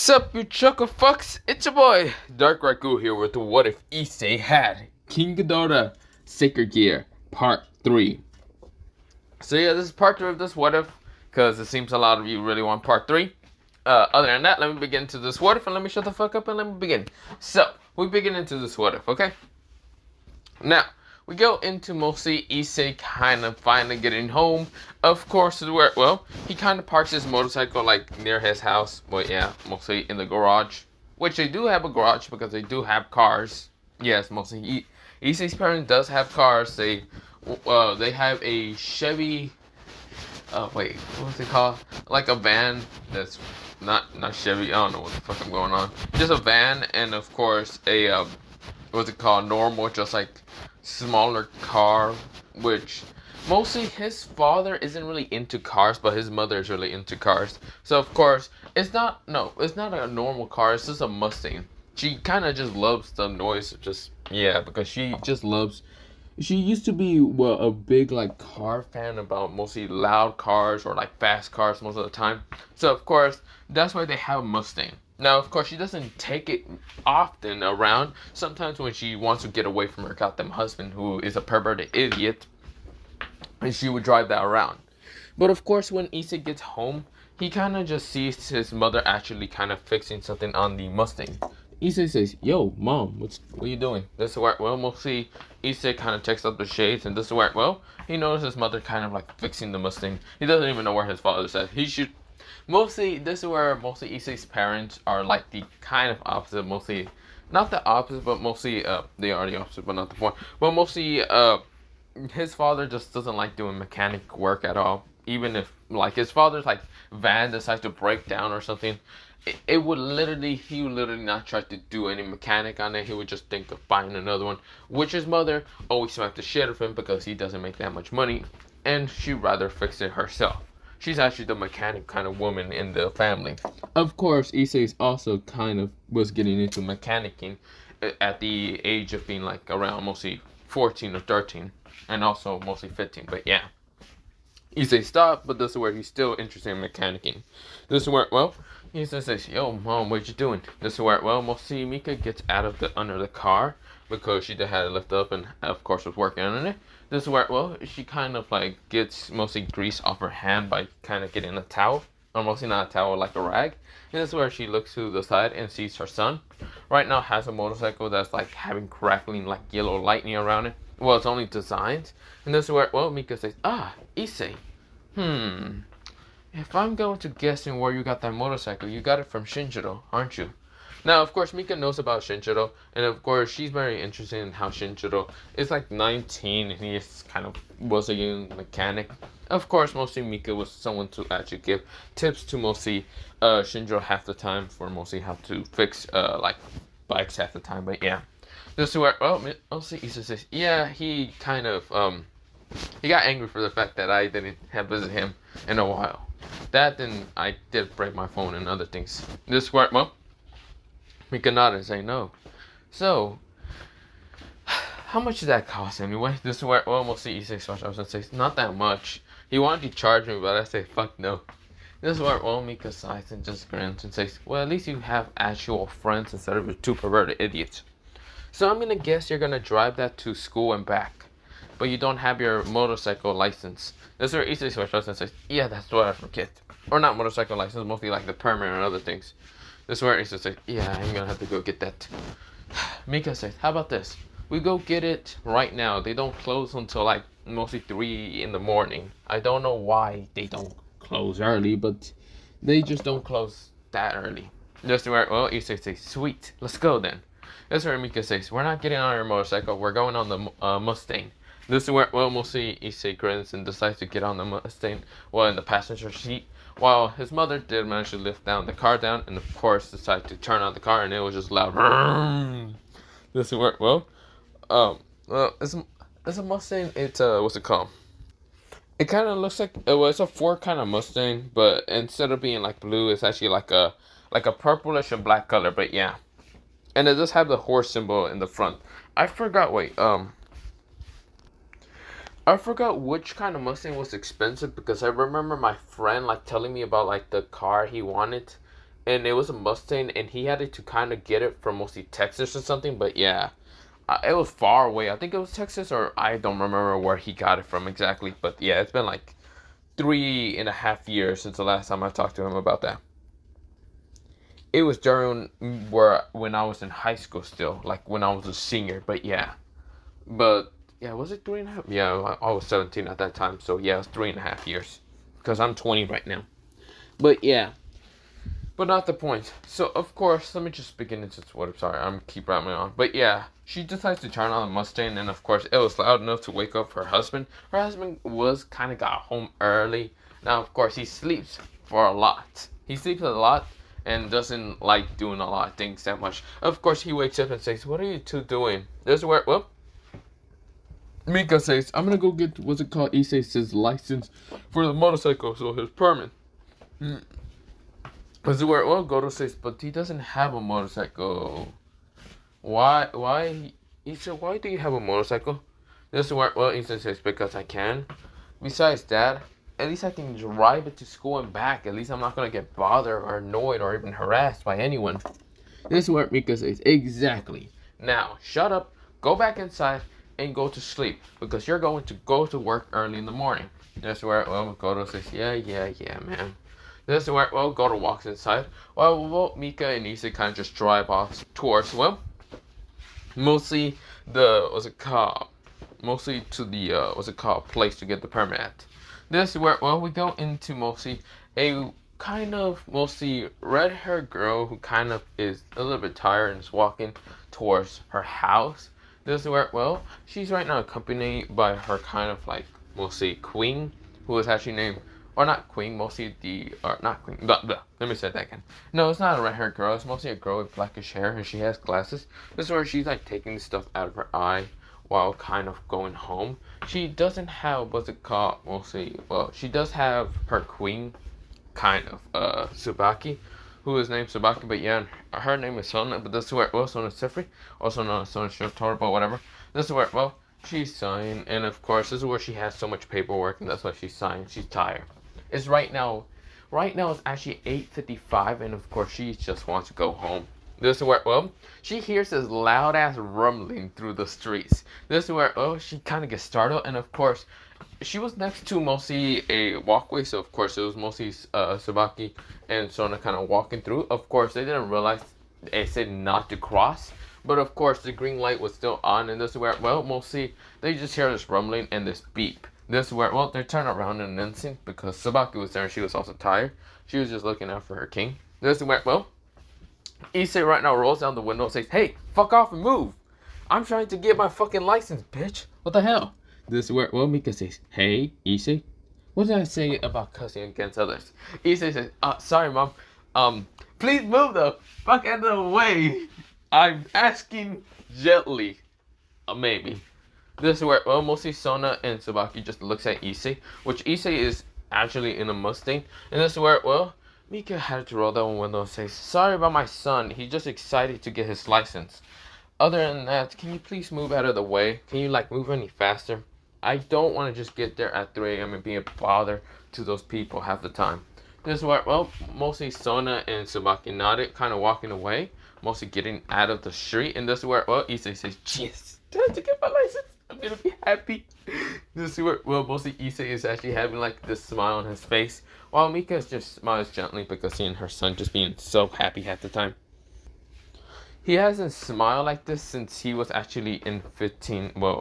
Sup, you chuckle fucks? It's your boy, Dark Raku here with the What If Issei had King Ghidorah Sacred Gear Part 3. So yeah, this is Part 3 of this What If, because it seems a lot of you really want Part 3. Other than that, let me begin to this What If, and let me shut the fuck up and let me begin. So, we begin into this What If, okay? Now, we go into mostly Issei kind of finally getting home. Of course, where, well, he kind of parks his motorcycle like near his house. But yeah, mostly in the garage. Which they do have a garage because they do have cars. Yes, mostly Issei's parents does have cars. They have a Chevy. Wait, what's it called? Like a van that's not Chevy. I don't know what the fuck I'm going on. Just a van, and of course a what's it called? Normal, just like smaller car, which mostly his father isn't really into cars, but his mother is really into cars. So of course, it's not a normal car, it's just a Mustang. She kind of just loves the noise, because she used to be a big like car fan about mostly loud cars or like fast cars most of the time. So of course, that's why they have a Mustang. Now, of course, she doesn't take it often around. Sometimes when she wants to get away from her goddamn husband, who is a perverted idiot, and she would drive that around. But of course, when Issei gets home, he kind of just sees his mother actually kind of fixing something on the Mustang. Issei says, "Yo, mom, what are you doing?" This is where, well, mostly Issei kind of takes up the shades, and this is where, well, he notices his mother kind of like fixing the Mustang. He doesn't even know where his father says he should. Mostly, this is where mostly Issei's parents are like the kind of opposite. Mostly, not the opposite, but mostly, they are the opposite, but not the point. But mostly, his father just doesn't like doing mechanic work at all. Even if, like, his father's, like, van decides to break down or something, he would literally not try to do any mechanic on it. He would just think of buying another one. Which his mother always smacked the shit out of him because he doesn't make that much money. And she'd rather fix it herself. She's actually the mechanic kind of woman in the family. Of course, Issei also kind of was getting into mechanicking at the age of being like around mostly 14 or 13. And also mostly 15, but yeah. Issei stopped, but this is where he's still interested in mechanicking. This is where, well, he says, "Yo, mom, what you doing?" This is where, well, mostly Mika gets out of under the car because she had it lift up and, of course, was working on it. This is where, well, she kind of like gets mostly grease off her hand by kind of getting a towel, or mostly not a towel, like a rag. And this is where she looks to the side and sees her son. Right now has a motorcycle that's like having crackling like yellow lightning around it. Well, it's only designs. And this is where, well, Mika says, Issei. If I'm going to guessing where you got that motorcycle, you got it from Shinjiro, aren't you? Now, of course, Mika knows about Shinjiro, and of course, she's very interested in how Shinjiro is like 19, and he is was a young mechanic. Of course, mostly Mika was someone to actually give tips to mostly Shinjiro half the time for mostly how to fix like bikes half the time, but yeah. This is where, well, mostly Issa says, yeah, he kind of, he got angry for the fact that I didn't have visited him in a while. That, and I did break my phone and other things. This is where, well, Mika nodded and say no. So, how much did that cost anyway? This is where, well, mostly Issa starts up and says, not that much. He wanted to charge me, but I say, fuck no. This is where, well, Mika sighs and just grins and says, well, at least you have actual friends instead of two perverted idiots. So I'm gonna guess you're gonna drive that to school and back, but you don't have your motorcycle license. This is where Issei switches up and says, yeah, that's what I forget. Or not motorcycle license, mostly like the permit and other things. This is where Issei says, yeah, I'm gonna have to go get that. Mika says, how about this? We go get it right now. They don't close until like mostly 3 in the morning. I don't know why they don't close early, but they just don't close that early. This is where, well, Issei says, sweet, let's go then. This is where Mika says, we're not getting on our motorcycle, we're going on the Mustang. This is where, well, mostly Issei grins and decides to get on the Mustang, well, in the passenger seat, while his mother did manage to lift the car down, and of course decided to turn on the car, and it was just loud. This is where, well, it's a Mustang, it's what's it called? It kind of looks like, it's a Ford kind of Mustang, but instead of being like blue, it's actually like a purplish and black color, but yeah. And it does have the horse symbol in the front. I forgot which kind of Mustang was expensive because I remember my friend like telling me about like the car he wanted. and it was a Mustang, and he had to kind of get it from mostly Texas or something. But yeah, it was far away. I think it was Texas, or I don't remember where he got it from exactly. But yeah, it's been like 3.5 years since the last time I talked to him about that. It was during when I was in high school still, like when I was a senior. But yeah, was it 3.5? Yeah, I was 17 at that time, so yeah, it was 3.5 years, because I'm 20 right now. But yeah, but not the point. So of course, let me just begin into what I'm sorry, I'm keep rambling on. But yeah, she decides to turn on the Mustang, and of course, it was loud enough to wake up her husband. Her husband was kind of got home early. Now, of course, he sleeps for a lot. He sleeps a lot and doesn't like doing a lot of things that much. Of course, he wakes up and says, "What are you two doing?" This is where, well, Mika says, "I'm gonna go get, what's it called?" Issei says, license for the motorcycle, so his permit. This is where, well, Goto says, "But he doesn't have a motorcycle." Why, Issei, why do you have a motorcycle? This is where, well, Issei says, "Because I can. Besides that, at least I can drive it to school and back. At least I'm not gonna get bothered or annoyed or even harassed by anyone." This is where Mika says, "Exactly. Now, shut up, go back inside, and go to sleep, because you're going to go to work early in the morning." This is where, well, Goto says, yeah, man. This is where, well, Goto walks inside, while Mika and Issei kind of just drive off towards, well, mostly the, mostly to the, place to get the permit at. This is where, well, we go into mostly a kind of mostly red-haired girl who kind of is a little bit tired and is walking towards her house. This is where, well, she's right now accompanied by her kind of like mostly queen, who is actually named, or not queen, mostly or not queen, let me say that again. No, it's not a red-haired girl, it's mostly a girl with blackish hair, and she has glasses. This is where she's like taking the stuff out of her eye while kind of going home. She doesn't have, mostly, well, she does have her queen, kind of, Tsubaki, who is named Tsubaki, but yeah, her name is Sona, but this is where, well, Sona Sifri, also known as Sona Shotora, but whatever. This is where, well, she's sighing, and of course, this is where she has so much paperwork, and that's why she's sighing. She's tired. It's right now it's actually 8:55, and of course, she just wants to go home. This is where, well, she hears this loud ass rumbling through the streets. This is where, oh, she kind of gets startled, and of course, she was next to mostly a walkway, so of course it was mostly Tsubaki and Sona kind of walking through. Of course, they didn't realize it said not to cross, but of course the green light was still on, and this is where, well, mostly they just hear this rumbling and this beep. This is where, well, they turn around in an instant because Tsubaki was there and she was also tired. She was just looking out for her king. This is where, well, Issei right now rolls down the window and says, "Hey, fuck off and move. I'm trying to get my fucking license, bitch. What the hell?" This is where, well, Mika says, "Hey, Issei, what did I say about cussing against others?" Issei says, "Sorry, mom. Please move the fuck out of the way. I'm asking gently. Maybe." This is where, well, mostly Sona and Tsubaki just looks at Issei, which Issei is actually in a Mustang. And this is where, well, Mika had to roll down the window and say, "Sorry about my son. He's just excited to get his license. Other than that, can you please move out of the way? Can you, like, move any faster? I don't want to just get there at 3 a.m. and be a bother to those people half the time." This is where, well, mostly Sona and Tsubaki nodded, kind of walking away, mostly getting out of the street. And this is where, well, Issei says, "Yes, time to get my license. I'm gonna be happy." This is where, well, mostly Issei is actually having like this smile on his face, while Mika just smiles gently because seeing her son just being so happy half the time. He hasn't smiled like this since he was actually in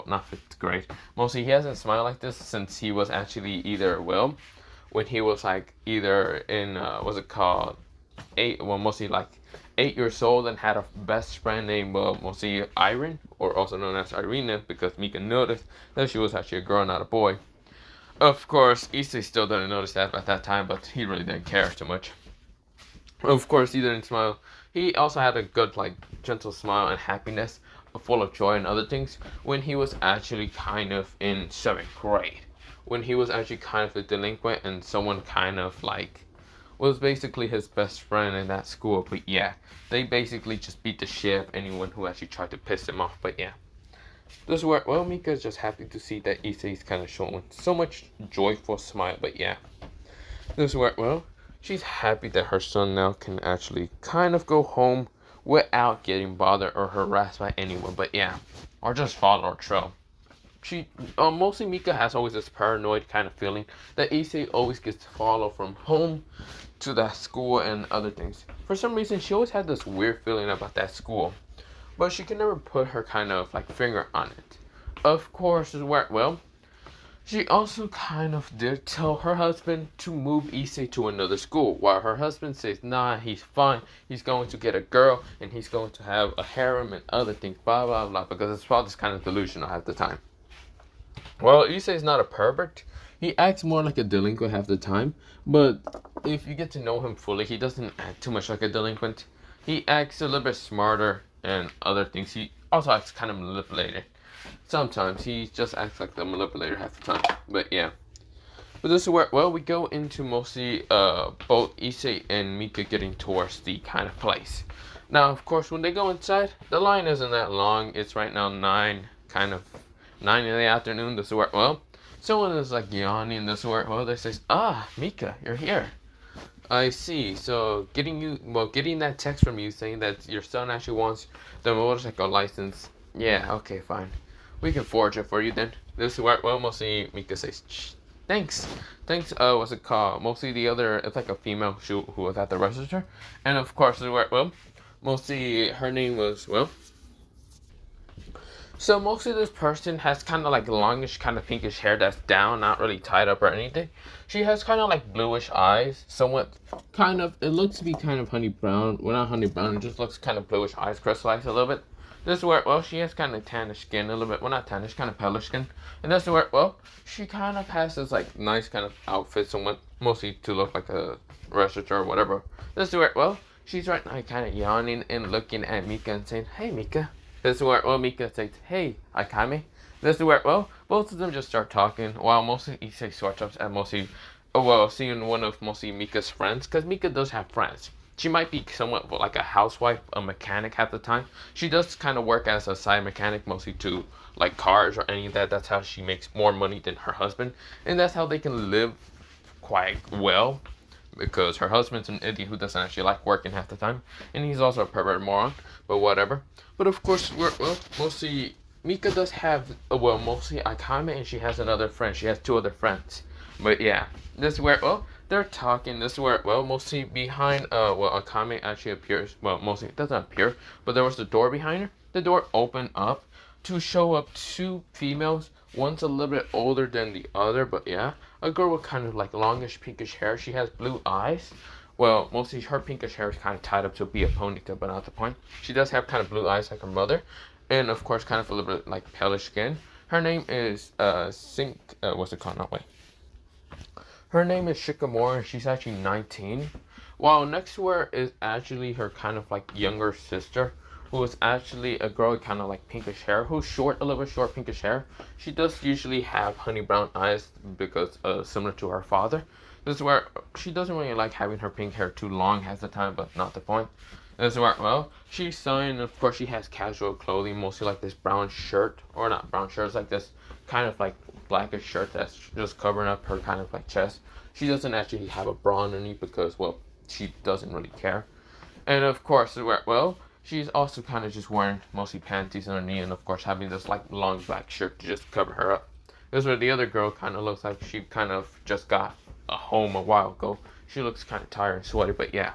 not 5th grade. Mostly he hasn't smiled like this since he was actually either, well, when he was like either in, mostly like 8 years old and had a best friend named, mostly Irene, or also known as Irina, because Mika noticed that she was actually a girl, not a boy. Of course, Issei still didn't notice that at that time, but he really didn't care too much. Of course, he didn't smile. He also had a good, like, gentle smile and happiness, full of joy and other things, when he was actually kind of in 7th grade. When he was actually kind of a delinquent and someone kind of, like, was basically his best friend in that school. But yeah, they basically just beat the shit out of anyone who actually tried to piss him off. But yeah, this is where, well, Mika's just happy to see that Issei's kind of showing so much joyful smile. But yeah, this is where, well, she's happy that her son now can actually kind of go home without getting bothered or harassed by anyone. But yeah, or just follow her trail. She mostly Mika has always this paranoid kind of feeling that Issei always gets followed from home to that school and other things. For some reason, she always had this weird feeling about that school, but she can never put her kind of like finger on it. Of course, well, she also kind of did tell her husband to move Issei to another school, while her husband says, nah, he's fine. He's going to get a girl, and he's going to have a harem and other things, blah, blah, blah, because his father's kind of delusional half the time. Well, Issei's not a pervert. He acts more like a delinquent half the time, but if you get to know him fully, he doesn't act too much like a delinquent. He acts a little bit smarter and other things. He also acts kind of manipulated. Sometimes he just acts like the manipulator half the time. But yeah. But this is where, well, we go into mostly both Issei and Mika getting towards the kind of place. Now, of course, when they go inside, the line isn't that long. It's right now 9 in the afternoon. This is where, well, someone is like yawning. This is where, well, they say, ah, Mika, you're here. I see. So getting that text from you saying that your son actually wants the motorcycle license. Yeah, okay, fine. We can forge it for you then. This is where, well, mostly Mika says, thanks. Thanks, what's it called? Mostly the other, it's like a female who was at the register. And of course, this is where, well, mostly her name was, well, so mostly this person has kind of like longish, kind of pinkish hair that's down, not really tied up or anything. She has kind of like bluish eyes, somewhat kind of, it looks to be kind of honey brown. Well, not honey brown, it just looks kind of bluish eyes, crystallized a little bit. This is where, well, she has kind of tannish skin a little bit. Well, not tannish, kind of palish skin. And this is where, well, she kind of has this like nice kind of outfit, somewhat mostly to look like a researcher or whatever. This is where, well, she's right now kind of yawning and looking at Mika and saying, hey, Mika. This is where, well, Mika says, hey, Akame. This is where, well, both of them just start talking, while mostly Issei sorts up at mostly, well, seeing one of mostly Mika's friends, because Mika does have friends. She might be somewhat like a housewife, a mechanic half the time. She does kind of work as a side mechanic, mostly to like cars or any of that. That's how she makes more money than her husband, and that's how they can live quite well. Because her husband's an idiot who doesn't actually like working half the time, and he's also a pervert moron. But whatever. But of course, well, mostly Mika does have well, mostly Akame, and she has another friend. She has 2 other friends. But yeah, this is where, well, they're talking. This is where, well, mostly behind well, Akame actually appears. Well, mostly it doesn't appear, but there was the door behind her. The door opened up to show up 2 females. One's a little bit older than the other, but yeah, a girl with kind of like longish pinkish hair. She has blue eyes. Well, mostly her pinkish hair is kind of tied up to be a ponytail, but not the point. She does have kind of blue eyes like her mother, and of course, kind of a little bit like palish skin. Her name is what's it called? Not wait. Her name is Shikamura. She's actually 19. While next to her is actually her kind of like younger sister, who is actually a girl with kind of like pinkish hair, who's short, a little bit short pinkish hair. She does usually have honey brown eyes because similar to her father. This is where she doesn't really like having her pink hair too long half the time, but not the point. This is where, well, she's sewing, of course she has casual clothing, mostly like this brown shirt, or not brown shirt, it's like this kind of like blackish shirt that's just covering up her kind of like chest. She doesn't actually have a bra underneath because, well, she doesn't really care. And of course, well, she's also kind of just wearing mostly panties underneath, and of course having this like long black shirt to just cover her up. This is where the other girl kind of looks like she kind of just got home a while ago. She looks kind of tired and sweaty, but yeah,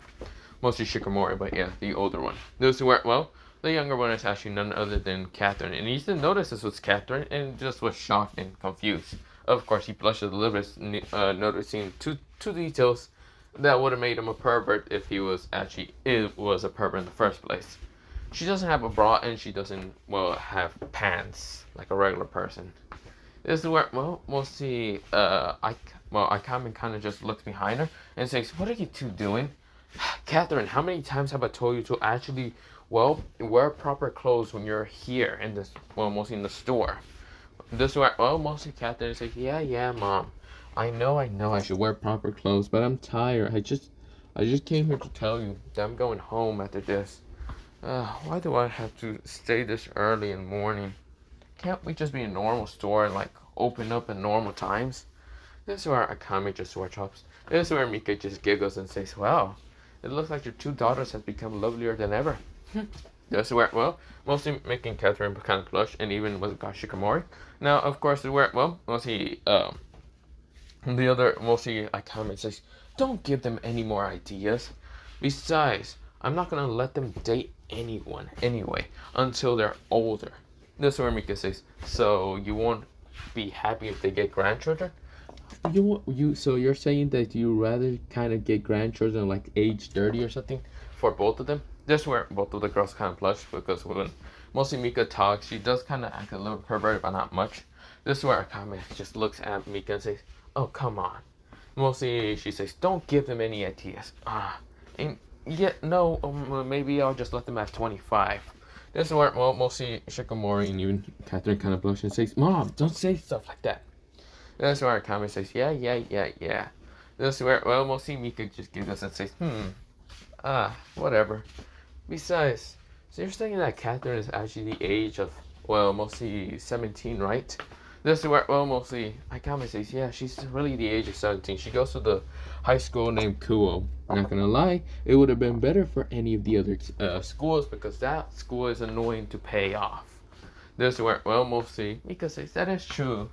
mostly Shikamori, but yeah, the older one. This is where, well, the younger one is actually none other than Catherine, and he didn't notice this was Catherine, and just was shocked and confused. Of course, he blushes a little bit, noticing two details that would have made him a pervert if he was actually was a pervert in the first place. She doesn't have a bra, and she doesn't, well, have pants like a regular person. This is where, well, we'll see. Akame kind of just looks behind her and says, "What are you 2 doing?" Catherine, how many times have I told you to actually, well, wear proper clothes when you're here in this, well, mostly in the store? This is where, well, mostly Catherine is like, yeah, Mom. I know I should wear proper clothes, but I'm tired. I just came here to tell you that I'm going home after this. Why do I have to stay this early in the morning? Can't we just be a normal store and like open up at normal times? This is where Akame just swear chops. This is where Mika just giggles and says, "Wow, it looks like your two daughters have become lovelier than ever." This is where, well, mostly making Catherine kind of blush, and even with Shikamori. Now, of course, where, well, mostly, the other, mostly Akame says, "Don't give them any more ideas. Besides, I'm not gonna let them date anyone anyway until they're older." This is where Mika says, "So you won't be happy if they get grandchildren?" So you're saying that you rather kind of get grandchildren like age 30 or something for both of them? This is where both of the girls kind of blush, because when mostly Mika talks, she does kind of act a little perverted, but not much. This is where Akame just looks at Mika and says, "Oh, come on." Mostly she says, "Don't give them any ideas." And yet, no, maybe I'll just let them have 25. This is where, well, mostly Shikamori and even Catherine kind of blush and says, "Mom, don't say stuff like that." That's where Akame says, "Yeah. This is where, well, mostly Mika just giggles and says, whatever. Besides, so you're saying that Catherine is actually the age of, well, mostly 17, right?" This is where, well, mostly Akame says, "Yeah, she's really the age of 17. She goes to the high school named Kuo. Not gonna lie, it would have been better for any of the other schools, because that school is annoying to pay off." This is where, well, mostly Mika says, "That is true.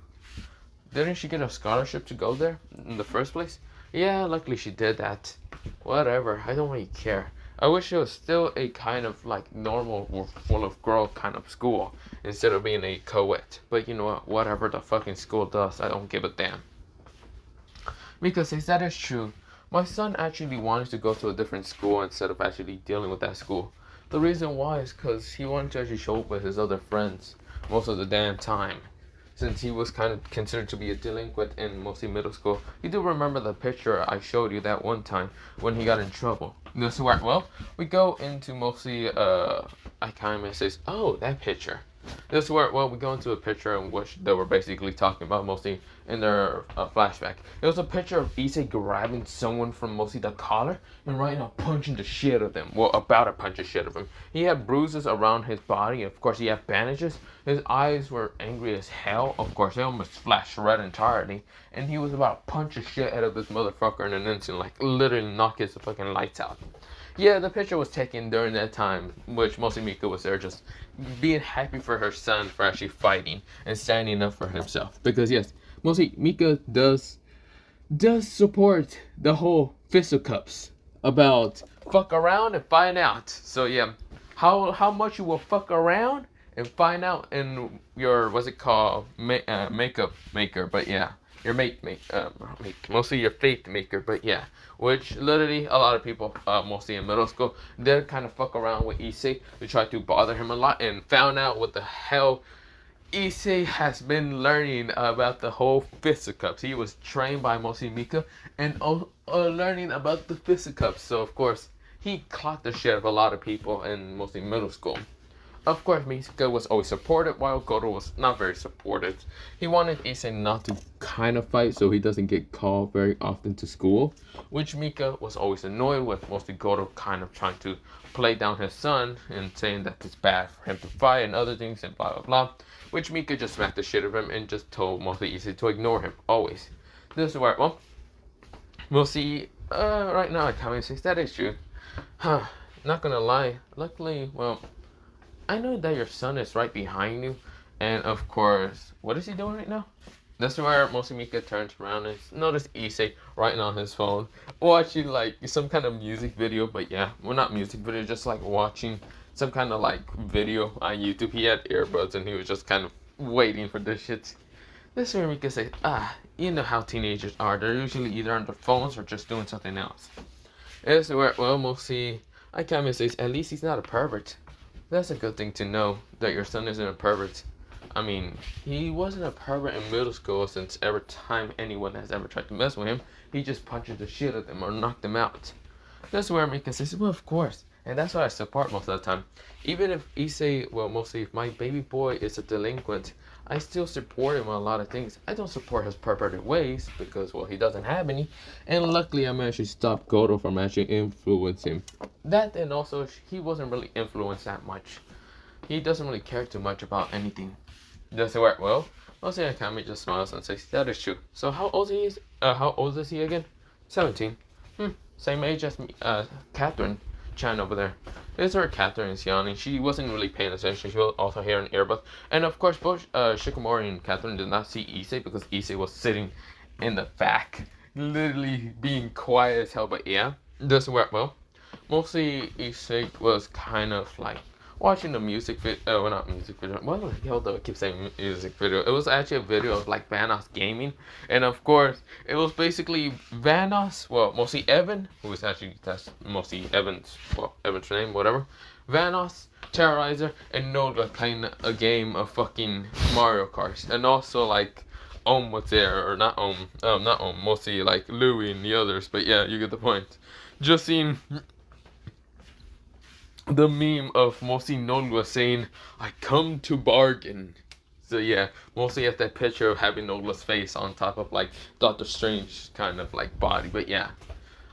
Didn't she get a scholarship to go there in the first place?" "Yeah, luckily she did that." "Whatever, I don't really care. I wish it was still a kind of like normal or full of girl kind of school instead of being a co-ed. But you know what, whatever the fucking school does, I don't give a damn." Mika says, "That is true. My son actually wanted to go to a different school instead of actually dealing with that school. The reason why is because he wanted to actually show up with his other friends most of the damn time, since he was kind of considered to be a delinquent in mostly middle school. You do remember the picture I showed you that one time when he got in trouble." This is where, well, we go into mostly, Akame says, "Oh, that picture." This is where, well, we go into a picture in which they were basically talking about mostly in their flashback. It was a picture of Issei grabbing someone from mostly the collar and right now punching the shit of them. Well, about to punch the shit of him. He had bruises around his body. Of course, he had bandages. His eyes were angry as hell. Of course, they almost flashed red entirely. And he was about to punch the shit out of this motherfucker in an instant, like literally knock his fucking lights out. Yeah, the picture was taken during that time, which mostly Mika was there just being happy for her son for actually fighting and standing up for himself. Because yes, mostly Mika does support the whole fisticuffs about fuck around and find out. So yeah, how much you will fuck around and find out in your, what's it called, makeup maker, but yeah. Your mostly your faith maker, but yeah, which literally a lot of people, mostly in middle school, did kind of fuck around with Issei to try to bother him a lot, and found out what the hell Issei has been learning about the whole fisticuffs. He was trained by mostly Mika and learning about the fisticuffs, so of course he clocked the shit of a lot of people in mostly middle school. Of course, Mika was always supportive, while Ghidorah was not very supportive. He wanted Issei not to kind of fight so he doesn't get called very often to school, which Mika was always annoyed with, mostly Ghidorah kind of trying to play down his son and saying that it's bad for him to fight and other things and blah blah blah, which Mika just smacked the shit of him and just told mostly Issei to ignore him, always. This is where, well, we'll see, right now Akame says that is true. Not gonna lie, luckily, well, I know that your son is right behind you, and of course, what is he doing right now? That's where mostly Mika turns around and notice Issei writing on his phone, watching like some kind of music video, but yeah, well, not music video, just like watching some kind of like video on YouTube. He had earbuds and he was just kind of waiting for this shit. This is where Mika says, you know how teenagers are, they're usually either on their phones or just doing something else. This is where, well, mostly Akame says, at least he's not a pervert. That's a good thing to know, that your son isn't a pervert. I mean, he wasn't a pervert in middle school, since every time anyone has ever tried to mess with him, he just punches the shit out of them or knocked them out. That's where Mika says, well, of course. And that's what I support most of the time. Even if Issei, well, mostly if my baby boy is a delinquent, I still support him on a lot of things. I don't support his perverted ways because, well, he doesn't have any. And luckily, I managed to stop Ghidorah from actually influencing him. That, and also, he wasn't really influenced that much. He doesn't really care too much about anything. That's where, well, Mostly Akame just smiles and says, "That is true." So how old is he again? 17. Same age as me, Catherine Chan over there. This is where Catherine is yawning. She wasn't really paying attention. She was also hearing earbuds. And of course, both Shikimori and Catherine did not see Issei because Issei was sitting in the back, literally being quiet as hell. But yeah, this is where, well, mostly Issei was kind of like watching the music video, well, not music video, what the hell do I keep saying music video? It was actually a video of like Vanoss gaming, and of course, it was basically Vanoss, well, mostly Evan, who is actually, that's mostly Evan's name, whatever, Vanoss, Terrorizer, and Noda playing a game of fucking Mario Kart, and also like, was there, or not mostly like Louie and the others, but yeah, you get the point. Just seeing the meme of mostly Nogla saying, "I come to bargain." So yeah, mostly at that picture of having Nogla's face on top of like Doctor Strange kind of like body. But yeah,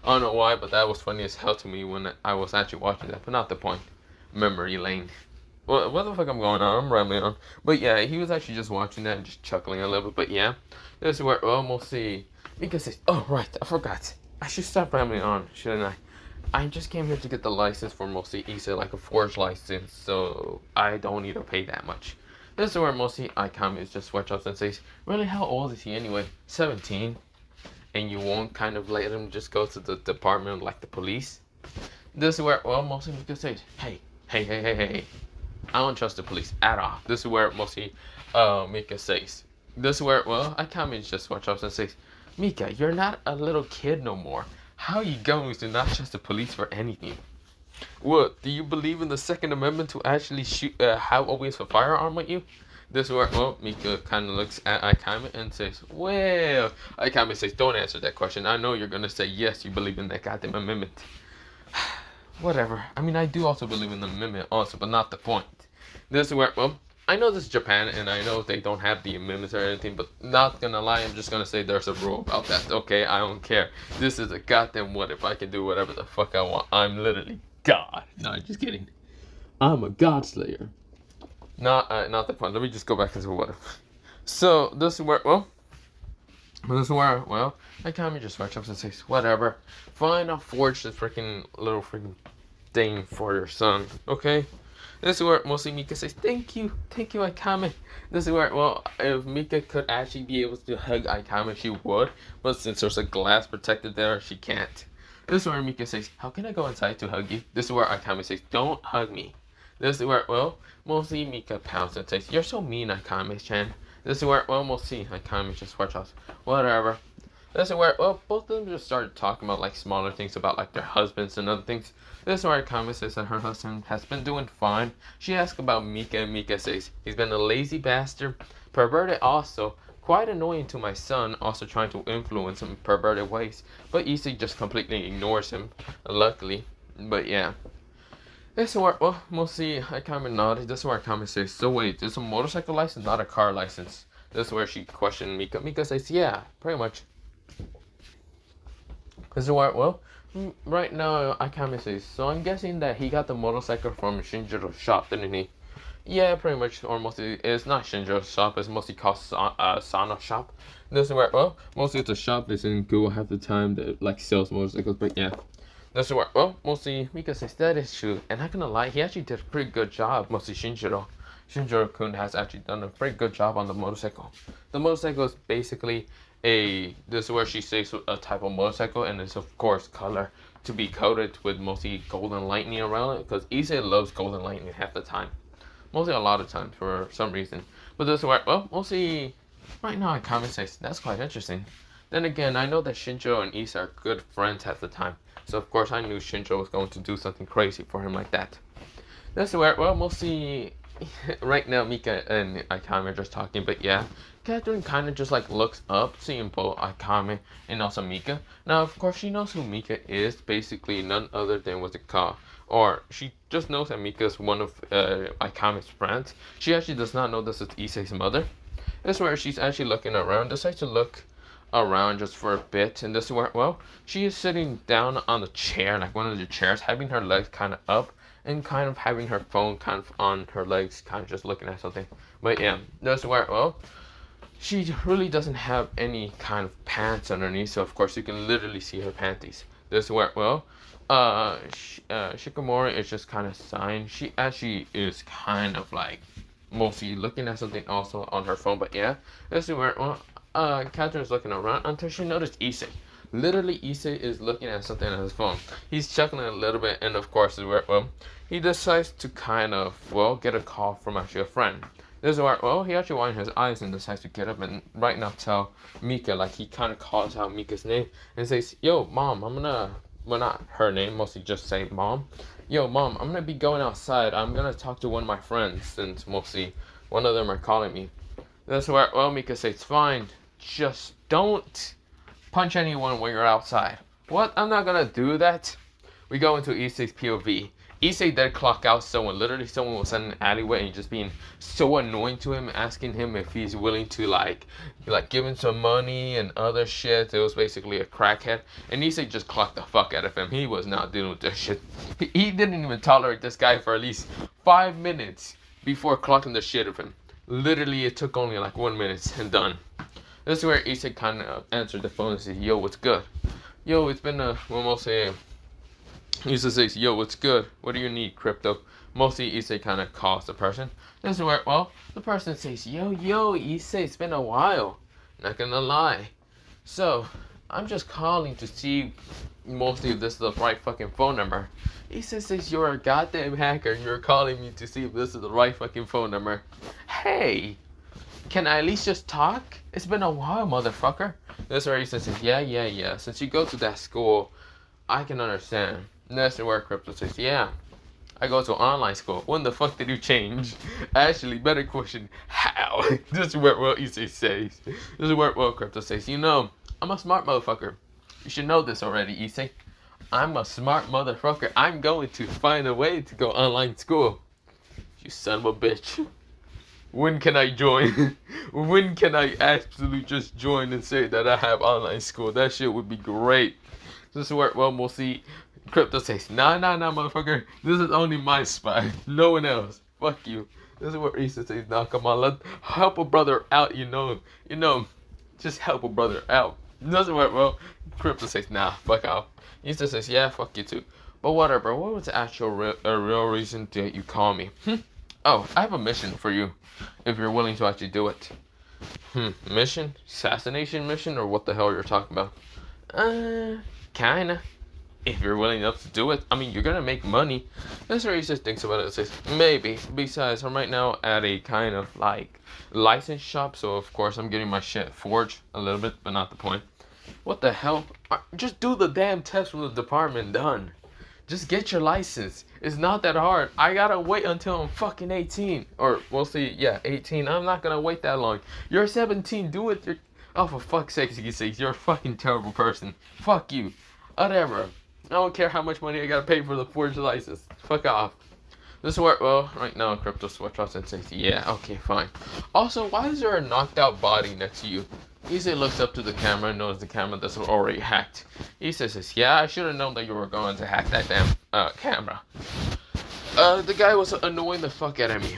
I don't know why, but that was funny as hell to me when I was actually watching that. But not the point. Memory lane. What the fuck I'm going on? I'm rambling on. But yeah, he was actually just watching that and just chuckling a little bit. But yeah, this is where, well, mostly Mika says, "Oh right, I forgot. I should stop rambling on, shouldn't I? I just came here to get the license for mostly Issei, like a forged license, so I don't need to pay that much." This is where mostly Aikami is just switch up and says, "Really, how old is he anyway? 17? And you won't kind of let him just go to the department like the police?" This is where, well, mostly Mika says, hey, I don't trust the police at all. This is where mostly Mika says. This is where, well, Aikami just switch up and says, "Mika, you're not a little kid no more. How are you going to not trust the police for anything? What, do you believe in the Second Amendment to actually shoot, have always a firearm with you?" This is where, well, Mika kind of looks at Aikami and says, "Well," Aikami says, "Don't answer that question. I know you're going to say yes, you believe in that goddamn amendment." Whatever. I mean, I do also believe in the amendment also, but not the point. This is where, well, I know this is Japan, and I know they don't have the amendments or anything, but not gonna lie, I'm just gonna say there's a rule about that. Okay, I don't care. This is a goddamn what if. I can do whatever the fuck I want. I'm literally God. No, just kidding. I'm a God Slayer. Not the point. Let me just go back into what if. So, this is where, well, Akami just switches up and says, "Whatever. Fine, I'll forge this freaking little freaking thing for your son, okay?" This is where mostly Mika says, thank you, Aikame." This is where, well, if Mika could actually be able to hug Aikame, she would, but since there's a glass protected there, she can't. This is where Mika says, "How can I go inside to hug you?" This is where Aikame says, "Don't hug me." This is where, well, mostly Mika pounds and says, "You're so mean, Aikame-chan." This is where, well, mostly Aikame just watch us. Whatever. This is where, well, both of them just started talking about like smaller things about like their husbands and other things. This is where Akame says that her husband has been doing fine. She asks about Mika, and Mika says, "He's been a lazy bastard, perverted also, quite annoying to my son, also trying to influence him in perverted ways." But Issei just completely ignores him, luckily. But yeah. This is where, well, mostly Akame nodded. This is where Akame says, "So wait, it's a motorcycle license, not a car license?" This is where she questioned Mika. Mika says, "Yeah, pretty much." This is where, well, right now Akame says, "So I'm guessing that he got the motorcycle from Shinjiro's shop, didn't he?" "Yeah, pretty much, or mostly, it's not Shinjiro's shop, it's mostly called Sana's shop." This is where, well, mostly it's a shop that's in Google half the time that like sells motorcycles, but yeah. This is where, well, mostly Mika says that is true, and not gonna lie, he actually did a pretty good job, mostly Shinjiro. Shinjiro-kun has actually done a pretty good job on the motorcycle. The motorcycle is basically this is where she says a type of motorcycle, and it's of course color to be coated with mostly golden lightning around it, because Issei loves golden lightning half the time. Mostly a lot of times for some reason. But this is where, well, mostly right now Akame says, "That's quite interesting." Then again, I know that Shinjiro and Issei are good friends half the time. So of course I knew Shinjiro was going to do something crazy for him like that. This is where, well, mostly right now Mika and Akame are just talking, but yeah. Catherine kind of just like looks up, seeing both Akame and also Mika. Now of course she knows who Mika is, basically none other than what's it called. Or she just knows that Mika is one of Akame's friends. She actually does not know this is Issei's mother. This is where she's actually looking around, decides to look around just for a bit, and this is where, well, she is sitting down on the chair, like one of the chairs, having her legs kind of up and kind of having her phone kind of on her legs, kind of just looking at something. But yeah, this is where, well, She really doesn't have any kind of pants underneath, so of course you can literally see her panties. This is where, well, Shikamori is just kind of sighing. She actually is kind of like mostly looking at something also on her phone, but yeah, this is where, well, Catherine's looking around until she noticed Issei. Literally, Issei is looking at something on his phone. He's chuckling a little bit, and of course, is where, well, he decides to kind of, well, get a call from actually a friend. This is where, well, he actually winds his eyes and decides to get up and right now tell Mika, like he kind of calls out Mika's name and says, yo, mom, I'm gonna, well, not her name, mostly just say mom. Yo, mom, I'm gonna be going outside. I'm gonna talk to one of my friends since mostly one of them are calling me. This is where, well, Mika says, fine, just don't punch anyone when you're outside. What? I'm not gonna do that. We go into Issei's POV. Issei did clock out someone. Literally, someone was in an alleyway and just being so annoying to him, asking him if he's willing to like give him some money and other shit. It was basically a crackhead, and Issei just clocked the fuck out of him. He was not dealing with this shit. He didn't even tolerate this guy for at least 5 minutes before clocking the shit of him. Literally, it took only like 1 minute and done. This is where Issei kind of answered the phone and said, yo, what's good? Yo, it's been mostly Issei says, yo, what's good? What do you need, Crypto? Mostly Issei kind of calls the person. This is where, well, the person says, yo, Issei, it's been a while. Not gonna lie. So, I'm just calling to see mostly if this is the right fucking phone number. Issei says, you're a goddamn hacker. You're calling me to see if this is the right fucking phone number. Hey, can I at least just talk? It's been a while, motherfucker. This is where Issei says, yeah. Since you go to that school, I can understand. That's where Crypto says, yeah, I go to online school. When the fuck did you change? Actually, better question, how? This is where, well, Issei says. This is where, well, Crypto says, you know, I'm a smart motherfucker. You should know this already, Issei. I'm a smart motherfucker. I'm going to find a way to go online school. You son of a bitch. When can I join? When can I absolutely just join and say that I have online school? That shit would be great. This is where, well, we'll see. Crypto says, nah, motherfucker. This is only my spot. No one else. Fuck you. This is where Issei says, nah, come on, let help a brother out, you know, just help a brother out. This is where, well, Crypto says, nah, fuck off. Issei says, yeah, fuck you too. But whatever, what was the actual real reason that you call me? Oh, I have a mission for you, if you're willing to actually do it. Mission? Assassination mission, or what the hell you're talking about? Kinda. If you're willing enough to do it, I mean, you're gonna make money. That's where he just thinks about it and says, maybe. Besides, I'm right now at a kind of like license shop, so of course I'm getting my shit forged a little bit, but not the point. What the hell? Just do the damn test from the department, done. Just get your license. It's not that hard. I gotta wait until I'm fucking 18. Or, we'll see, yeah, 18. I'm not gonna wait that long. You're 17, do it. Oh, for fuck's sake, you're a fucking terrible person. Fuck you. Whatever. I don't care how much money I gotta pay for the forged license. Fuck off. This is where, well, right now, Crypto switch off and says, yeah, okay, fine. Also, why is there a knocked out body next to you? Issei looks up to the camera and knows the camera that's already hacked. Issei says, yeah, I should have known that you were going to hack that damn camera. The guy was annoying the fuck out of me.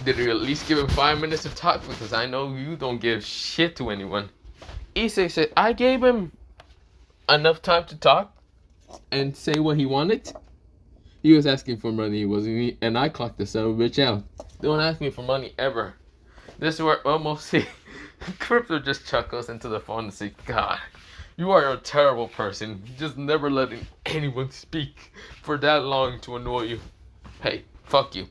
Did you at least give him 5 minutes to talk? Because I know you don't give shit to anyone. Issei said, I gave him enough time to talk and say what he wanted. He was asking for money, wasn't he? And I clocked the son of a bitch out. Don't ask me for money ever. This is where almost see Crypto just chuckles into the phone and says, God, you are a terrible person. Just never letting anyone speak for that long to annoy you. Hey, fuck you.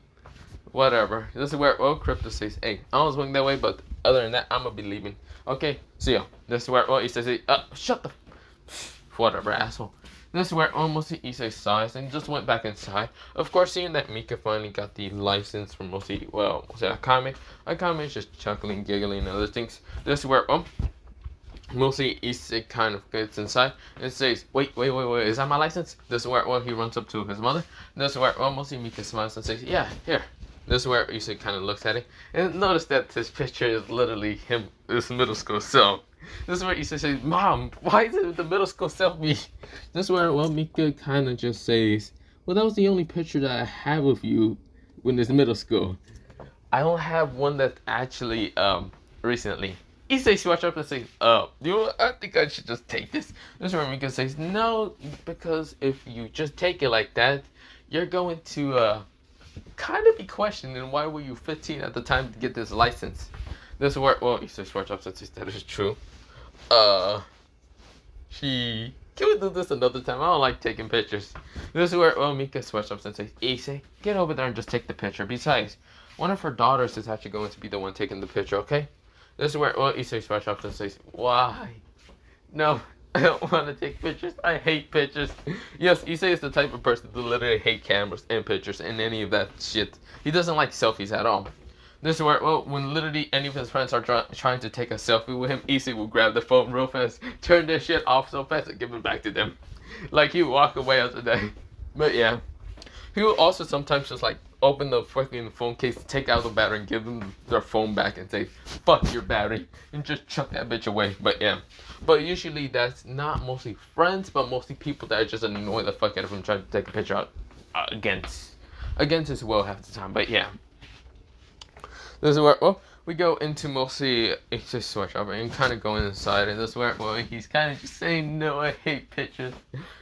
Whatever. This is where, well, Crypto says, hey, I was going that way, but other than that, I'm gonna be leaving. Okay, see ya. This is where, well, he says, hey, shut the whatever, asshole. This is where almost Issei sighs and just went back inside. Of course, seeing that Mika finally got the license from mostly, well, was it Akame? Akame is just chuckling, giggling, and other things. This is where, mostly Issei kind of gets inside and says, wait, is that my license? This is where, well, he runs up to his mother. This is where, well, mostly Mika smiles and says, yeah, here. This is where Issei kind of looks at it. And notice that this picture is literally him, his middle school self. This is where Issei says, Mom, why did the middle school self me? This is where, well, Mika kind of just says, well, that was the only picture that I have of you when it's middle school. I don't have one that actually recently. Issei switch up and says, I think I should just take this. This is where Mika says, no, because if you just take it like that, you're going to kind of be questioning why were you 15 at the time to get this license. This is where, well, Issei switch up and says that is true. Can we do this another time? I don't like taking pictures. This is where, well, Mika switch up and says, Issei, get over there and just take the picture. Besides, one of her daughters is actually going to be the one taking the picture, okay? This is where, well, Issei switch up and says, why? No, I don't want to take pictures. I hate pictures. Yes, Issei is the type of person to literally hate cameras and pictures and any of that shit. He doesn't like selfies at all. This is where, well, when literally any of his friends are trying to take a selfie with him, Issei will grab the phone real fast, turn their shit off so fast, and give it back to them. Like, he would walk away after that. But yeah. He will also sometimes just, like, open the fucking phone case, take out the battery, and give them their phone back and say, fuck your battery, and just chuck that bitch away. But yeah. But usually that's not mostly friends, but mostly people that are just annoy the fuck out of him trying to take a picture out against his will half the time. But yeah. This is where, well, we go into mostly Issei's switch up and kind of going inside, and this is where, well, he's kind of just saying, no, I hate pictures.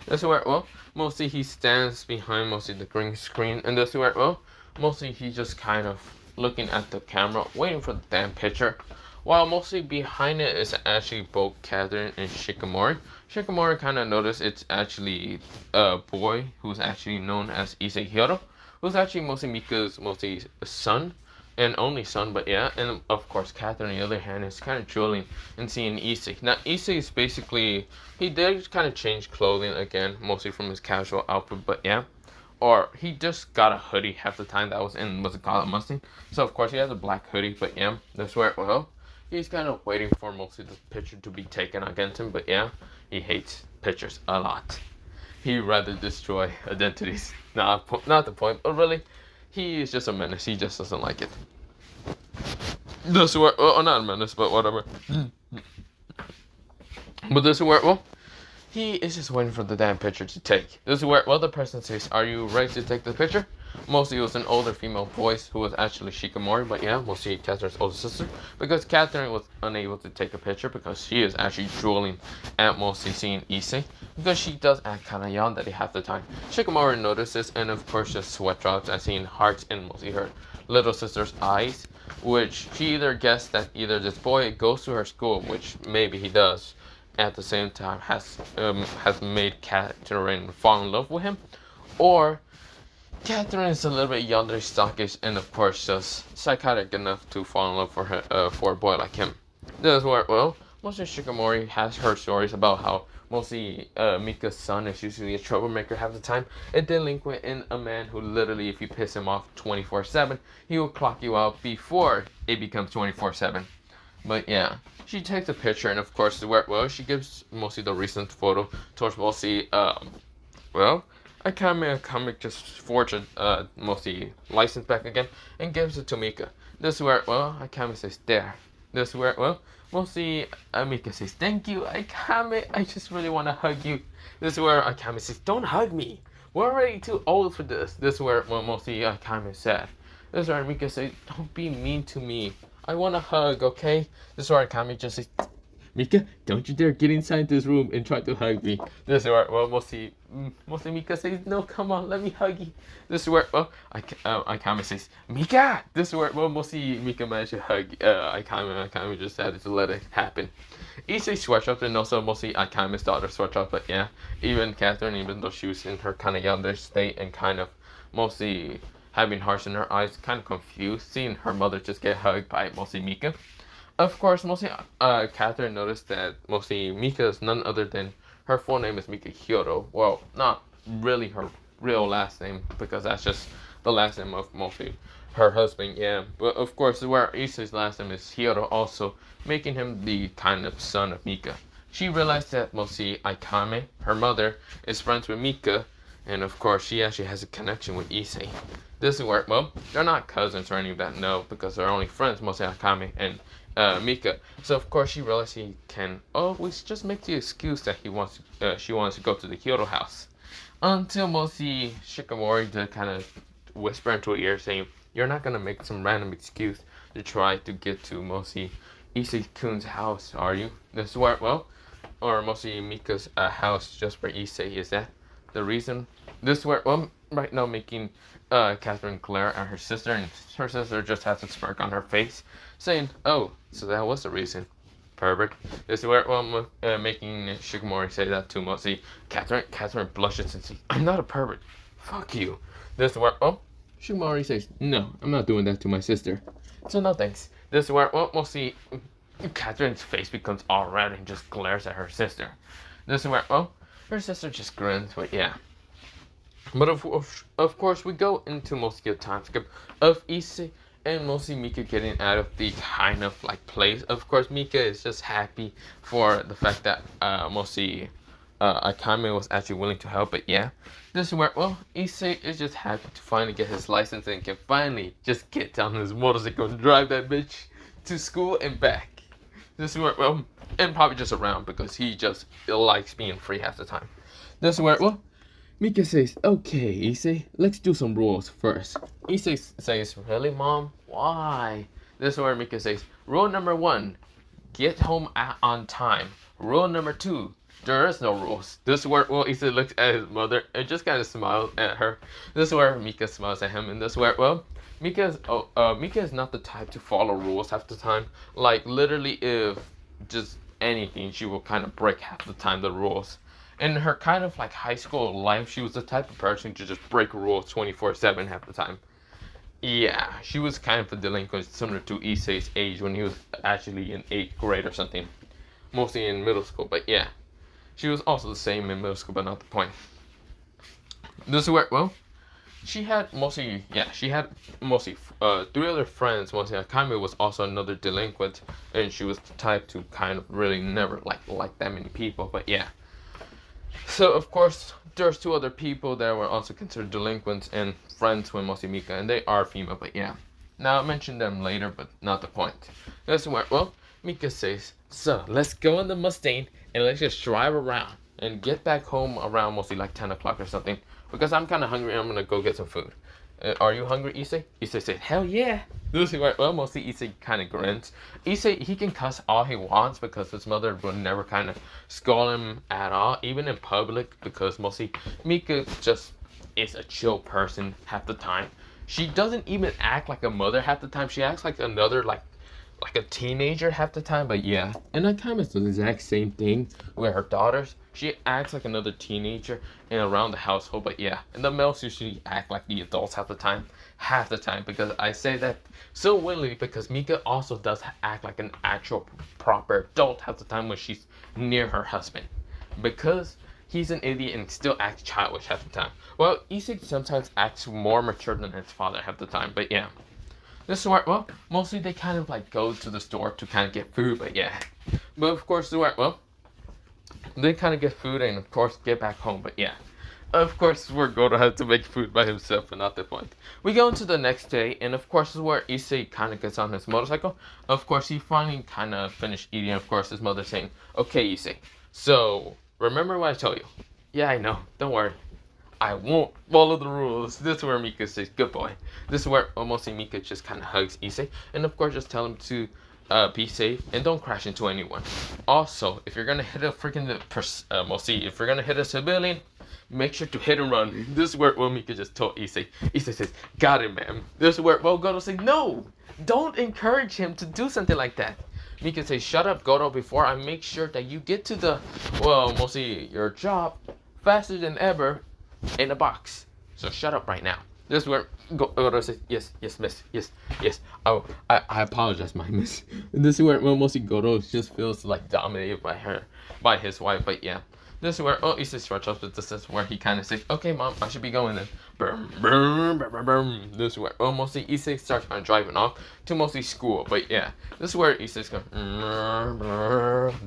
This is where, well, mostly he stands behind mostly the green screen, and this is where, well, mostly he's just kind of looking at the camera, waiting for the damn picture, while mostly behind it is actually both Catherine and Shikamori. Shikamori kind of noticed it's actually a boy who's actually known as Issei Hiro, who's actually mostly Mika's mostly son. And only son, but yeah, and of course Catherine on the other hand is kind of drooling and seeing Issei. Now Issei is basically, he did kind of change clothing again, mostly from his casual outfit, but yeah. Or he just got a hoodie half the time that was in, was it called a Mustang? So of course he has a black hoodie, but yeah, that's where, well, he's kind of waiting for mostly the picture to be taken against him, but yeah, he hates pictures a lot. He'd rather destroy identities. Not the point, but really, he is just a menace. He just doesn't like it. This is where, well, not a menace, but whatever. But this is where, well, he is just waiting for the damn picture to take. This is where, well, the person says, are you ready to take the picture? Mostly it was an older female voice who was actually Shikamori, but yeah, we'll see Catherine's older sister. Because Catherine was unable to take a picture because she is actually drooling at mostly seeing Issei. Because she does act kind of yandere half the time. Shikamori notices and of course just sweat drops at seeing hearts in mostly her little sister's eyes. Which she either guessed that either this boy goes to her school, which maybe he does, at the same time has made Catherine fall in love with him, or Catherine is a little bit yandere stockish and of course just psychotic enough to fall in love for her for a boy like him. This is where, well, mostly Shikamori has heard stories about how mostly Mika's son is usually a troublemaker half the time, and delinquent in a man who literally, if you piss him off 24/7, he will clock you out before it becomes 24/7. But yeah, she takes a picture, and of course, well, she gives mostly the recent photo towards mostly, well, Akame just forged mostly license back again and gives it to Mika. This is where, well, Akame says, there. This is where, well, mostly Mika says, thank you, Akame, I just really want to hug you. This is where Akame says, don't hug me. We're already too old for this. This is where, well, mostly Akame said. This is where Mika says, don't be mean to me. I want a hug, okay? This is where Akame just says, Mika, don't you dare get inside this room and try to hug me. This is where, well, mostly Mika says, no, come on, let me hug you. This is where, well, Akame says, Mika! This is where, well, mostly Mika managed to hug Akame just decided to let it happen. Issei sweat up and also mostly Akame's daughter sweat up, but yeah, even Catherine, even though she was in her kind of younger state and kind of mostly having hearts in her eyes, kind of confused, seeing her mother just get hugged by mostly Mika. Of course, mostly Catherine noticed that mostly Mika is none other than, her full name is Mika Hiro. Well, not really her real last name, because that's just the last name of mostly her husband, yeah. But of course, where Issei's last name is Hiro also, making him the kind of son of Mika. She realized that mostly Akame, her mother, is friends with Mika, and of course, she actually has a connection with Issei. This is where, well, they're not cousins or any of that, no, because they're only friends, mostly Akame and Mika. So of course she realized he can always just make the excuse that she wants to go to the Hiro house. Until mostly Shikamori to kind of whisper into her ear saying, you're not gonna make some random excuse to try to get to mostly Issei-kun's house, are you? This is where, well, or mostly Mika's house just for Issei. Is that the reason? This is where, well, right now making Catherine glare at her sister, and her sister just has a smirk on her face, saying, "Oh, so that was the reason, pervert." This is where, well, making Shigemori say that to mostly Catherine. Catherine blushes and says, "I'm not a pervert. Fuck you." This is where, oh, Shigemori says, "No, I'm not doing that to my sister. So no thanks." This is where, well, mostly Catherine's face becomes all red and just glares at her sister. This is where, oh, her sister just grins, but yeah. But of course, we go into mostly a time skip of Issei and mostly Mika getting out of the kind of like place. Of course, Mika is just happy for the fact that mostly Akame was actually willing to help. But yeah, this is where, well, Issei is just happy to finally get his license and can finally just get on his motorcycle and drive that bitch to school and back. This is where, well, and probably just around because he just likes being free half the time. This is where, well, Mika says, "Okay, Issei, let's do some rules first." Issei says, "Really, Mom? Why?" This is where Mika says, "Rule number 1, get home on time. Rule number 2, there is no rules." This is where, well, Issei looks at his mother and just kind of smiles at her. This is where Mika smiles at him, and this is where, well, Mika is not the type to follow rules half the time. Like, literally, if just anything, she will kind of break half the time the rules. In her kind of like high school life, she was the type of person to just break rules 24/7 half the time. Yeah, she was kind of a delinquent, similar to Issei's age when he was actually in 8th grade or something. Mostly in middle school, but yeah. She was also the same in middle school, but not the point. This is where, well, she had mostly 3 other friends. Mostly Akame was also another delinquent, and she was the type to kind of really never like that many people, but yeah. So of course there's 2 other people that were also considered delinquents and friends with mostly Mika, and they are female, but yeah. Now I'll mention them later, but not the point. This is where, well, Mika says, "So let's go in the Mustang and let's just drive around and get back home around mostly like 10 o'clock or something, because I'm kind of hungry and I'm gonna go get some food. Are you hungry, Issei?" Issei said, "Hell yeah." This is where, well, mostly Issei kind of grins. Issei, he can cuss all he wants because his mother would never kind of scold him at all, even in public, because mostly Mika just is a chill person half the time. She doesn't even act like a mother half the time. She acts like another, like a teenager half the time, but yeah. And Akame does the exact same thing with her daughters. She acts like another teenager and around the household, but yeah. And the males usually act like the adults half the time, because I say that so willingly because Mika also does act like an actual proper adult half the time when she's near her husband, because he's an idiot and still acts childish half the time. Well, Issei sometimes acts more mature than his father half the time, but yeah. This is where, well, mostly they kind of like go to the store to kind of get food, but yeah. But of course, well, they kind of get food and of course get back home, but yeah. Of course, we're going to have to make food by himself, but not the point. We go into the next day, and of course, this is where Issei kind of gets on his motorcycle. Of course, he finally kind of finished eating. Of course, his mother saying, "Okay, Issei, so remember what I told you." "Yeah, I know. Don't worry. I won't follow the rules." This is where Mika says, "Good boy." This is where almost Mika just kind of hugs Issei, and of course, just tell him to be safe and don't crash into anyone. Also, if you're gonna hit a freaking if you're gonna hit a civilian, make sure to hit and run. This is where Mika just told Issei. Issei says, "Got it, ma'am." This is where Goto says, "No, don't encourage him to do something like that." Mika says, "Shut up, Goto, before I make sure that you get to the, well, mostly your job faster than ever in a box. So shut up right now." This is where Goto says, yes, miss, yes. Oh, I apologize, my miss." And this is where, well, mostly Goto just feels like dominated by his wife, but yeah. This is where, Issei stretches up, but this is where he kind of says, "Okay, Mom, I should be going then." Boom, boom, boom, boom, boom. This is where, mostly Issei starts kind of driving off to mostly school, but yeah. This is where Issei's going,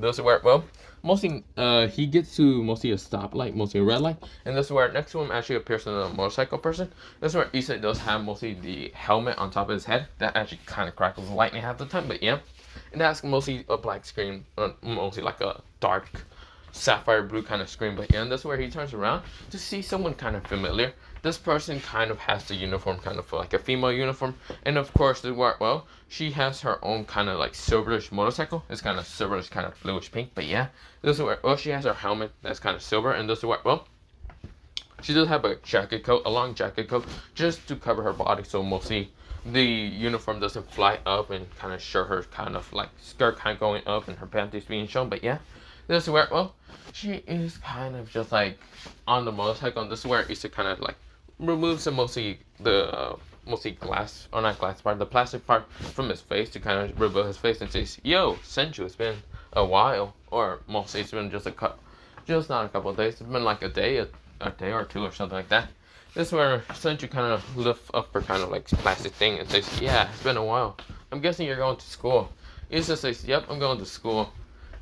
this is where, well, mostly, he gets to mostly a stoplight, mostly a red light, and this is where next to him actually appears another motorcycle person. This is where Issei does have mostly the helmet on top of his head that actually kind of crackles lightning half the time, but yeah. And that's mostly a black screen, mostly like a dark sapphire blue kind of screen. But yeah, and that's where he turns around to see someone kind of familiar. This person kind of has the uniform kind of like a female uniform, and of course well, she has her own kind of like silverish motorcycle. It's kind of silverish, kind of bluish pink. But yeah, this is where well, she has her helmet that's kind of silver, and this is where well, she does have a jacket coat, a long jacket coat, just to cover her body, so mostly the uniform doesn't fly up and kind of show her kind of like skirt kind of going up and her panties being shown. But yeah, this is where well, she is kind of just like on the motorcycle, and this is where Issei kind of like removes the mostly glass, or not glass part, the plastic part from his face to kind of reveal his face and says, "Yo, Senju, it's been a while," or mostly it's been just not a couple of days. It's been like a day or two or something like that. This is where Senju kind of lifts up her kind of like plastic thing and says, "Yeah, it's been a while. I'm guessing you're going to school." Issei says, "Yep, I'm going to school."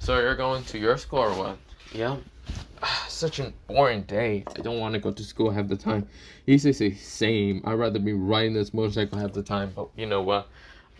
"So you're going to your school or what?" "Yeah." Such a boring day. I don't want to go to school half the time. Issei says, "Same. I'd rather be riding this motorcycle half the time. But you know what?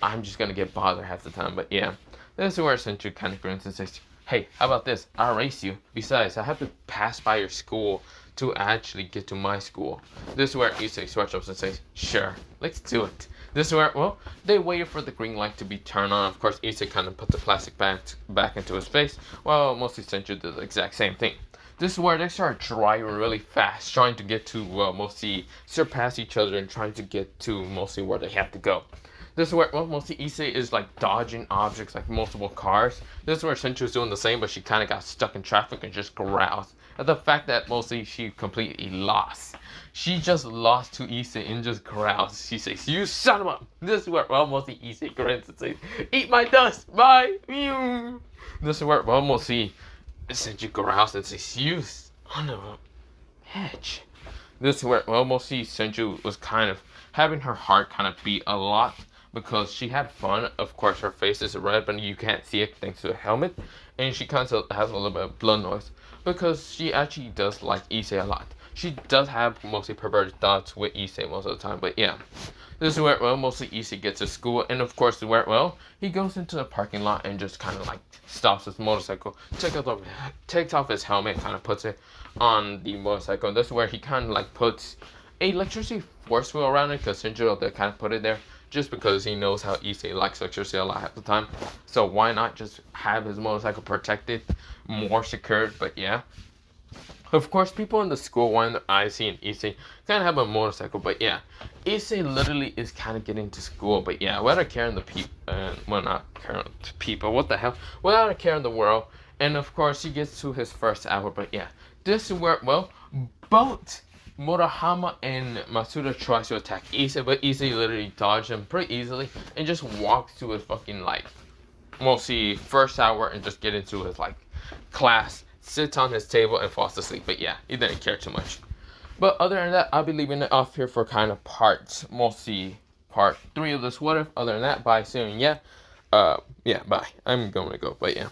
I'm just gonna get bothered half the time." But yeah, this is where Senju kind of grins and says, "Hey, how about this? I'll race you. Besides, I have to pass by your school to actually get to my school." This is where Issei switches up and says, "Sure, let's do it." This is where, well, they waited for the green light to be turned on. Of course, Issei kind of put the plastic back into his face, while mostly Senju did the exact same thing. This is where they start driving really fast, trying to get to, well, mostly surpass each other and trying to get to mostly where they have to go. This is where, well, mostly Issei is like dodging objects like multiple cars. This is where Senju is doing the same, but she kind of got stuck in traffic and just growls at the fact that mostly she completely lost. She just lost to Issei and just growls. She says, "You son of a..." This is where, well, mostly Issei grins and says, "Eat my dust, bye." This is where, well, mostly Senju growls and says, "You son of a bitch." This is where, well, mostly Senju was kind of having her heart kind of beat a lot, because she had fun. Of course, her face is red, but you can't see it thanks to the helmet. And she kind of has a little bit of blood noise, because she actually does like Issei a lot. She does have mostly perverted thoughts with Issei most of the time, but yeah. This is where, well, mostly Issei gets to school, and of course, where, well, he goes into the parking lot and just kind of like stops his motorcycle, takes off his helmet, kind of puts it on the motorcycle. This is where he kind of like puts a electricity force field around it, because Shinjiro they kind of put it there just because he knows how Issei likes electricity a lot half the time. So why not just have his motorcycle protected, more secured? But yeah. Of course, people in the school when Issei and Issei kind of have a motorcycle, but yeah, Issei literally is kind of getting to school, but yeah, without a care in the well, not care to people, what the hell, without a care in the world, and of course, he gets to his first hour, but yeah, this is where, well, both Murahama and Masuda tries to attack Issei, but Issei literally dodges him pretty easily and just walks to his fucking, like, mostly first hour and just get into his, like, class, sits on his table and falls asleep. But yeah, he didn't care too much. But other than that, I'll be leaving it off here for kind of mostly part 3 of this what if. Other than that, bye soon. Yeah, bye. I'm going to go, but yeah.